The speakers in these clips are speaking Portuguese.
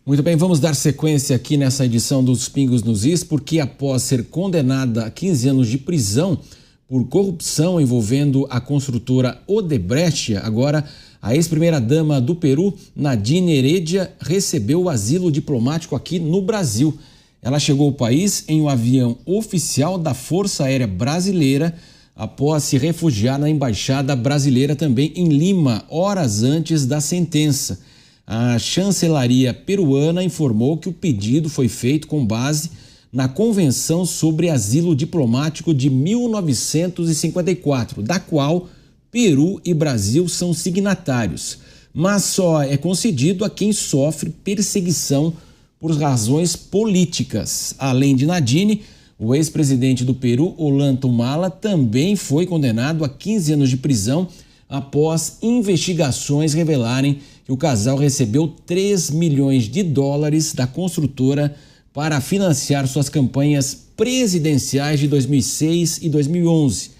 Muito bem, vamos dar sequência aqui nessa edição dos Pingos nos Is, porque após ser condenada a 15 anos de prisão por corrupção envolvendo a construtora Odebrecht, agora a ex-primeira-dama do Peru, Nadine Heredia, recebeu o asilo diplomático aqui no Brasil. Ela chegou ao país em um avião oficial da Força Aérea Brasileira após se refugiar na Embaixada Brasileira também em Lima, horas antes da sentença. A chancelaria peruana informou que o pedido foi feito com base na Convenção sobre Asilo Diplomático de 1954, da qual Peru e Brasil são signatários, mas só é concedido a quem sofre perseguição por razões políticas. Além de Nadine, o ex-presidente do Peru, Ollanta Humala, também foi condenado a 15 anos de prisão após investigações revelarem que o casal recebeu 3 milhões de dólares da construtora para financiar suas campanhas presidenciais de 2006 e 2011.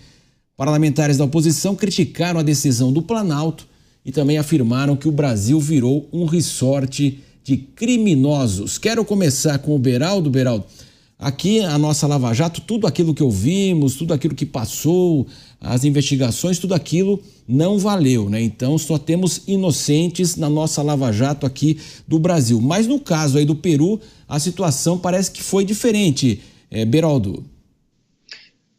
Parlamentares da oposição criticaram a decisão do Planalto e também afirmaram que o Brasil virou um resort de criminosos. Quero começar com o Beraldo. Beraldo, aqui a nossa Lava Jato, tudo aquilo que ouvimos, tudo aquilo que passou, as investigações, tudo aquilo não valeu, né? Então só temos inocentes na nossa Lava Jato aqui do Brasil. Mas no caso aí do Peru, a situação parece que foi diferente, Beraldo.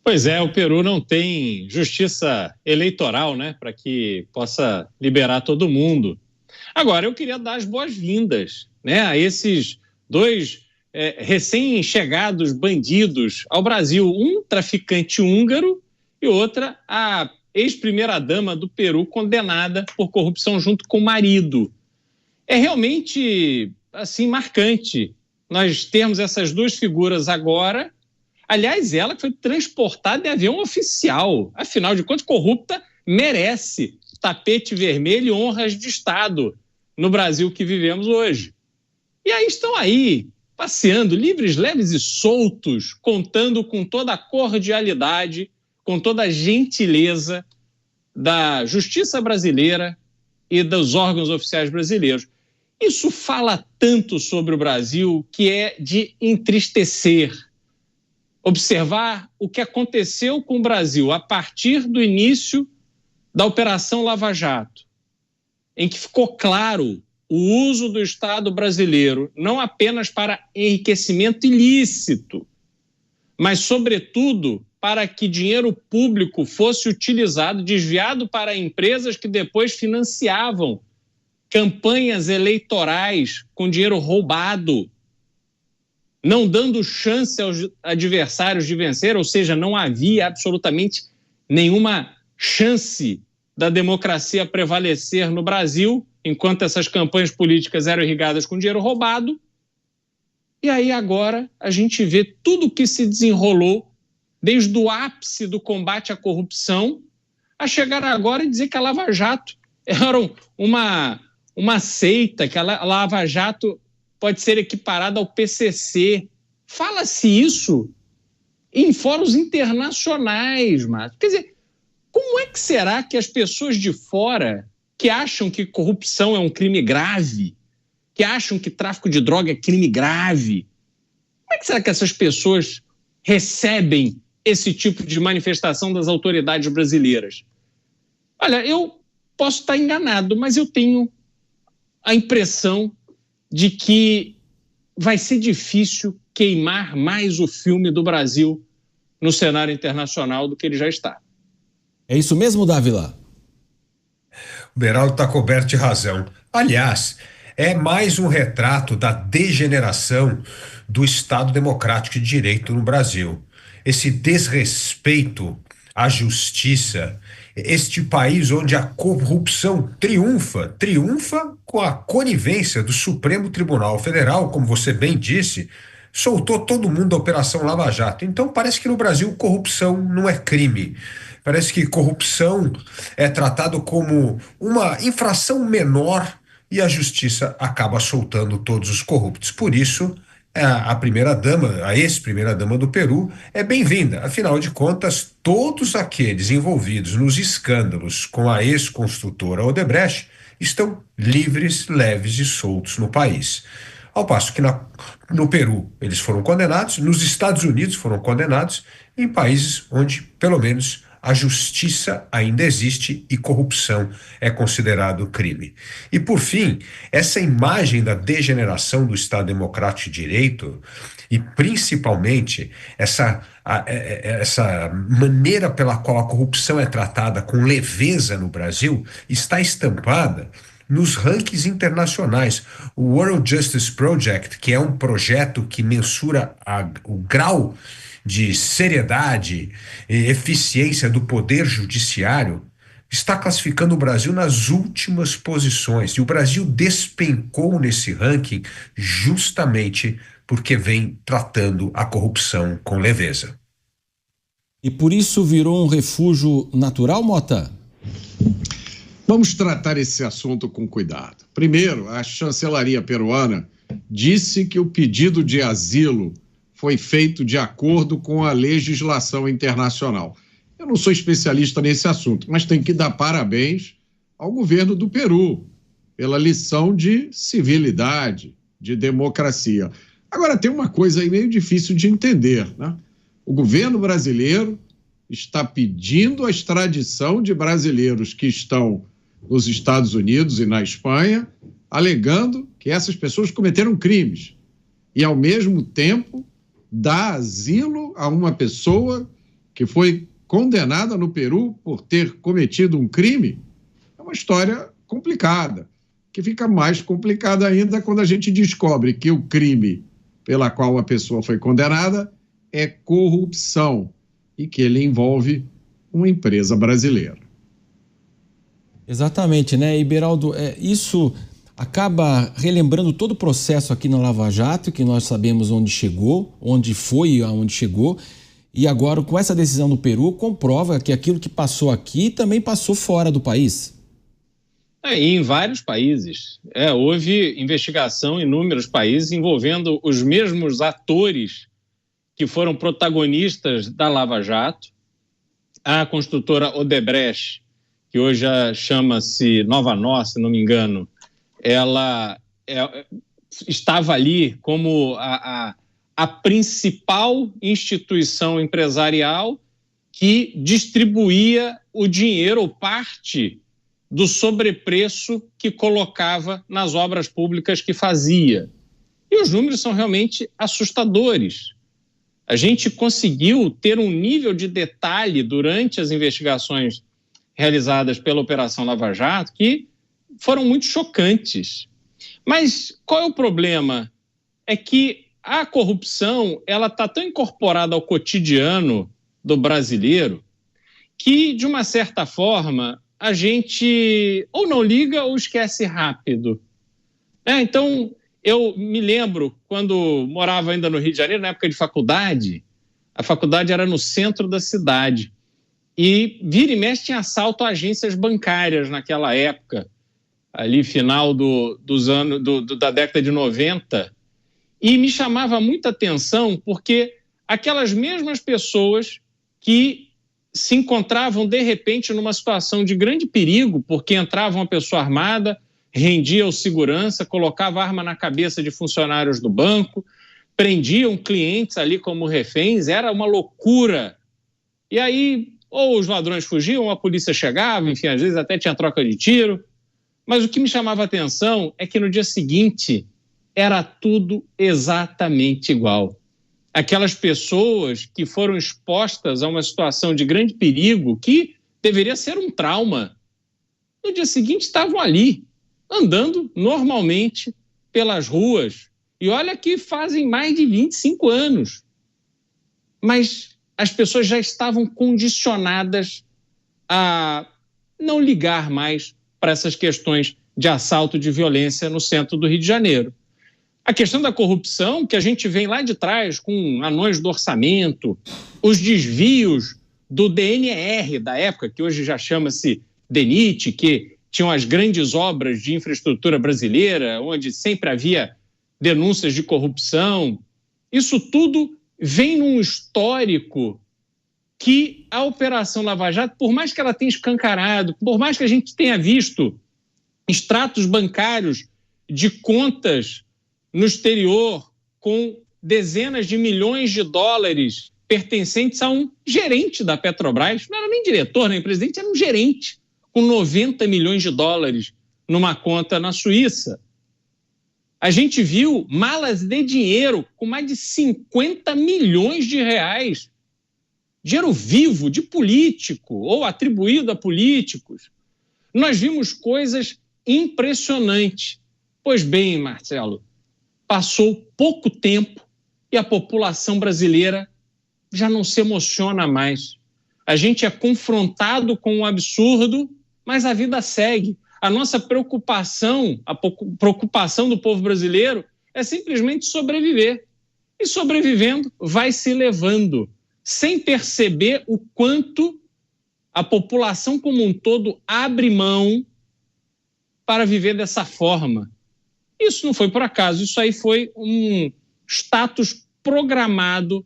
Pois é, o Peru não tem justiça eleitoral, né, para que possa liberar todo mundo. Agora, eu queria dar as boas-vindas, né, a esses dois recém-chegados bandidos ao Brasil, um traficante húngaro e outra a ex-primeira-dama do Peru condenada por corrupção junto com o marido. É realmente, assim, marcante nós termos essas duas figuras agora. Aliás, ela que foi transportada em avião oficial. Afinal de contas, corrupta merece tapete vermelho e honras de Estado no Brasil que vivemos hoje. E aí estão aí, passeando livres, leves e soltos, contando com toda a cordialidade, com toda a gentileza da justiça brasileira e dos órgãos oficiais brasileiros. Isso fala tanto sobre o Brasil que é de entristecer. Observar o que aconteceu com o Brasil a partir do início da Operação Lava Jato, em que ficou claro o uso do Estado brasileiro não apenas para enriquecimento ilícito, mas, sobretudo, para que dinheiro público fosse utilizado, desviado para empresas que depois financiavam campanhas eleitorais com dinheiro roubado, não dando chance aos adversários de vencer, ou seja, não havia absolutamente nenhuma chance da democracia prevalecer no Brasil, enquanto essas campanhas políticas eram irrigadas com dinheiro roubado. E aí agora a gente vê tudo o que se desenrolou, desde o ápice do combate à corrupção, a chegar agora e dizer que a Lava Jato era uma seita, que a Lava Jato pode ser equiparada ao PCC. Fala-se isso em fóruns internacionais, Márcio. Quer dizer, como é que será que as pessoas de fora, que acham que corrupção é um crime grave, que acham que tráfico de droga é crime grave, como é que será que essas pessoas recebem esse tipo de manifestação das autoridades brasileiras? Olha, eu posso estar enganado, mas eu tenho a impressão de que vai ser difícil queimar mais o filme do Brasil no cenário internacional do que ele já está. É isso mesmo, Dávila? O Beraldo está coberto de razão. Aliás, é mais um retrato da degeneração do Estado democrático de direito no Brasil. Esse desrespeito à justiça, este país onde a corrupção triunfa com a conivência do Supremo Tribunal Federal, como você bem disse, soltou todo mundo da Operação Lava Jato. Então parece que no Brasil corrupção não é crime. Parece que corrupção é tratado como uma infração menor e a justiça acaba soltando todos os corruptos. Por isso, a primeira-dama, a ex-primeira-dama do Peru, é bem-vinda. Afinal de contas, todos aqueles envolvidos nos escândalos com a ex-construtora Odebrecht estão livres, leves e soltos no país. Ao passo que no Peru eles foram condenados, nos Estados Unidos foram condenados, em países onde, pelo menos, a justiça ainda existe e corrupção é considerado crime. E, por fim, essa imagem da degeneração do Estado Democrático de Direito e, principalmente, essa maneira pela qual a corrupção é tratada com leveza no Brasil está estampada nos rankings internacionais. O World Justice Project, que é um projeto que mensura o grau de seriedade e eficiência do poder judiciário, está classificando o Brasil nas últimas posições. E o Brasil despencou nesse ranking justamente porque vem tratando a corrupção com leveza. E por isso virou um refúgio natural, Mota? Vamos tratar esse assunto com cuidado. Primeiro, a chancelaria peruana disse que o pedido de asilo foi feito de acordo com a legislação internacional. Eu não sou especialista nesse assunto, mas tenho que dar parabéns ao governo do Peru pela lição de civilidade, de democracia. Agora, tem uma coisa aí meio difícil de entender, né? O governo brasileiro está pedindo a extradição de brasileiros que estão nos Estados Unidos e na Espanha, alegando que essas pessoas cometeram crimes. E, ao mesmo tempo, dá asilo a uma pessoa que foi condenada no Peru por ter cometido um crime. É uma história complicada, que fica mais complicada ainda quando a gente descobre que o crime pela qual a pessoa foi condenada é corrupção e que ele envolve uma empresa brasileira. Exatamente, né, Iberaldo? Isso acaba relembrando todo o processo aqui na Lava Jato, que nós sabemos onde chegou, onde foi e aonde chegou, e agora com essa decisão do Peru comprova que aquilo que passou aqui também passou fora do país. E em vários países. Houve investigação em inúmeros países envolvendo os mesmos atores que foram protagonistas da Lava Jato. A construtora Odebrecht, que hoje chama-se Nova Nor, se não me engano, ela estava ali como a principal instituição empresarial que distribuía o dinheiro ou parte do sobrepreço que colocava nas obras públicas que fazia. E os números são realmente assustadores. A gente conseguiu ter um nível de detalhe durante as investigações realizadas pela Operação Lava Jato que foram muito chocantes. Mas qual é o problema? É que a corrupção ela está tão incorporada ao cotidiano do brasileiro que, de uma certa forma, a gente ou não liga ou esquece rápido. Então, eu me lembro, quando morava ainda no Rio de Janeiro, na época de faculdade, a faculdade era no centro da cidade. E vira e mexe tinha assalto a agências bancárias naquela época, ali final da década de 90. E me chamava muita atenção porque aquelas mesmas pessoas que se encontravam, de repente, numa situação de grande perigo, porque entrava uma pessoa armada, rendia o segurança, colocava arma na cabeça de funcionários do banco, prendiam clientes ali como reféns, era uma loucura. E aí, ou os ladrões fugiam, ou a polícia chegava, enfim, às vezes até tinha troca de tiro. Mas o que me chamava a atenção é que no dia seguinte era tudo exatamente igual. Aquelas pessoas que foram expostas a uma situação de grande perigo, que deveria ser um trauma, no dia seguinte estavam ali, andando normalmente pelas ruas. E olha que fazem mais de 25 anos. Mas as pessoas já estavam condicionadas a não ligar mais para essas questões de assalto, de violência no centro do Rio de Janeiro. A questão da corrupção, que a gente vem lá de trás com anões do orçamento, os desvios do DNR da época, que hoje já chama-se DENIT, que tinham as grandes obras de infraestrutura brasileira, onde sempre havia denúncias de corrupção. Isso tudo vem num histórico que a Operação Lava Jato, por mais que ela tenha escancarado, por mais que a gente tenha visto extratos bancários de contas no exterior com dezenas de milhões de dólares pertencentes a um gerente da Petrobras. Não era nem diretor, nem presidente, era um gerente com 90 milhões de dólares numa conta na Suíça. A gente viu malas de dinheiro com mais de 50 milhões de reais. Dinheiro vivo de político ou atribuído a políticos. Nós vimos coisas impressionantes. Pois bem, Marcelo, passou pouco tempo e a população brasileira já não se emociona mais. A gente é confrontado com o absurdo, mas a vida segue. A nossa preocupação, a preocupação do povo brasileiro é simplesmente sobreviver. E sobrevivendo, vai se levando, sem perceber o quanto a população como um todo abre mão para viver dessa forma. Isso não foi por acaso, isso aí foi um status programado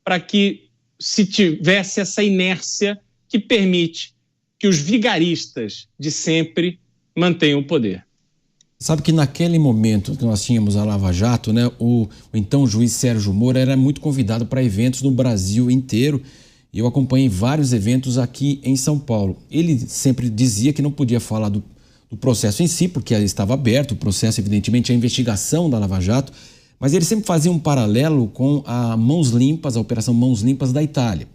para que se tivesse essa inércia que permite que os vigaristas de sempre mantenham o poder. Sabe que naquele momento que nós tínhamos a Lava Jato, né, o então juiz Sérgio Moro era muito convidado para eventos no Brasil inteiro. Eu acompanhei vários eventos aqui em São Paulo. Ele sempre dizia que não podia falar do processo em si, porque estava aberto o processo, evidentemente, a investigação da Lava Jato, mas ele sempre fazia um paralelo com a Mãos Limpas, a Operação Mãos Limpas da Itália,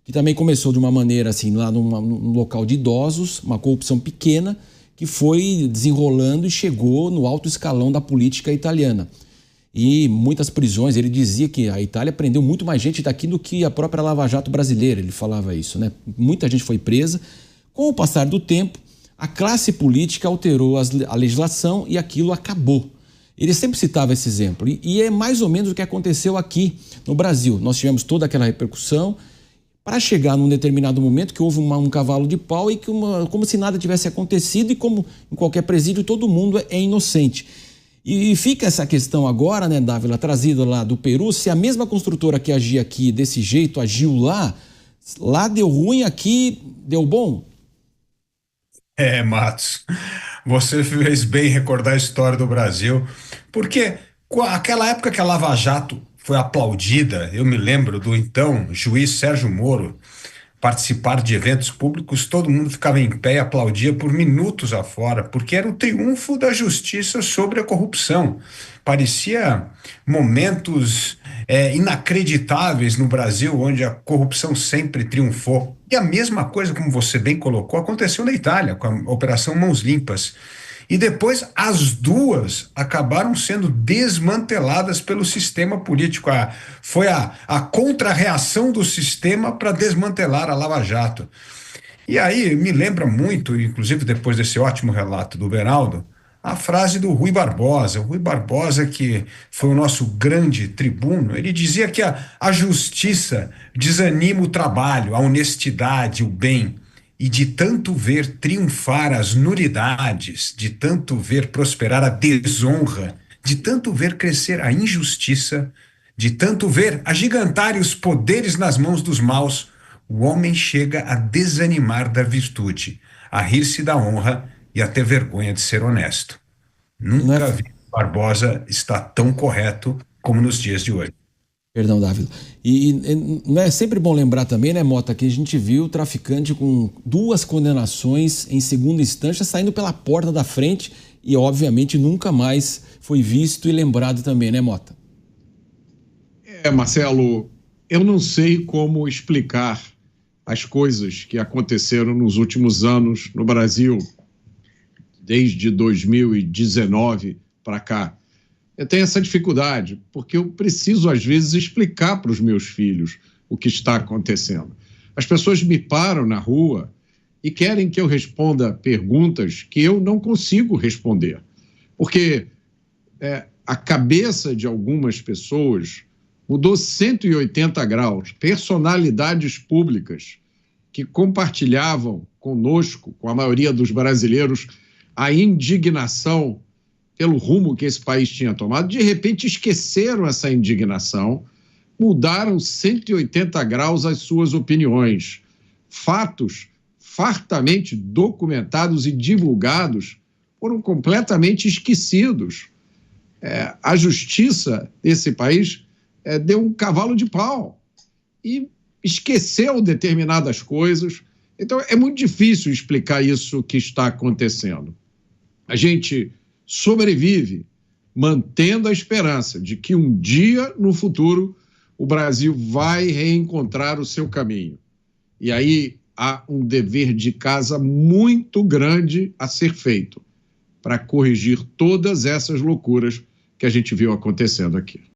que também começou de uma maneira assim, lá num local de idosos, uma corrupção pequena, que foi desenrolando e chegou no alto escalão da política italiana. E muitas prisões, ele dizia que a Itália prendeu muito mais gente daqui do que a própria Lava Jato brasileira, ele falava isso, né? Muita gente foi presa. Com o passar do tempo, a classe política alterou a legislação e aquilo acabou. Ele sempre citava esse exemplo. E é mais ou menos o que aconteceu aqui no Brasil. Nós tivemos toda aquela repercussão para chegar num determinado momento que houve um cavalo de pau e que como se nada tivesse acontecido e como em qualquer presídio todo mundo é inocente. E fica essa questão agora, né, Dávila, trazida lá do Peru, se a mesma construtora que agia aqui desse jeito agiu lá deu ruim, aqui deu bom. Matos, você fez bem recordar a história do Brasil, porque aquela época que a Lava Jato foi aplaudida, eu me lembro do então juiz Sérgio Moro participar de eventos públicos, todo mundo ficava em pé e aplaudia por minutos afora, porque era o triunfo da justiça sobre a corrupção. Parecia momentos inacreditáveis no Brasil, onde a corrupção sempre triunfou. E a mesma coisa, como você bem colocou, aconteceu na Itália, com a Operação Mãos Limpas. E depois as duas acabaram sendo desmanteladas pelo sistema político. Foi a contra-reação do sistema para desmantelar a Lava Jato. E aí me lembra muito, inclusive depois desse ótimo relato do Beraldo, a frase do Rui Barbosa. O Rui Barbosa, que foi o nosso grande tribuno, ele dizia que a justiça desanima o trabalho, a honestidade, o bem. E de tanto ver triunfar as nulidades, de tanto ver prosperar a desonra, de tanto ver crescer a injustiça, de tanto ver agigantar os poderes nas mãos dos maus, o homem chega a desanimar da virtude, a rir-se da honra e a ter vergonha de ser honesto. Nunca vi Barbosa estar tão correto como nos dias de hoje. Perdão, Dávila. E não é sempre bom lembrar também, né, Mota, que a gente viu o traficante com 2 condenações em segunda instância saindo pela porta da frente e, obviamente, nunca mais foi visto e lembrado também, né, Mota? Marcelo, eu não sei como explicar as coisas que aconteceram nos últimos anos no Brasil, desde 2019 para cá. Eu tenho essa dificuldade, porque eu preciso, às vezes, explicar para os meus filhos o que está acontecendo. As pessoas me param na rua e querem que eu responda perguntas que eu não consigo responder. Porque a cabeça de algumas pessoas mudou 180 graus. Personalidades públicas que compartilhavam conosco, com a maioria dos brasileiros, a indignação pelo rumo que esse país tinha tomado, de repente esqueceram essa indignação, mudaram 180 graus as suas opiniões. Fatos fartamente documentados e divulgados foram completamente esquecidos. A justiça desse país deu um cavalo de pau e esqueceu determinadas coisas. Então, é muito difícil explicar isso que está acontecendo. A gente sobrevive mantendo a esperança de que um dia, no futuro, o Brasil vai reencontrar o seu caminho. E aí há um dever de casa muito grande a ser feito para corrigir todas essas loucuras que a gente viu acontecendo aqui.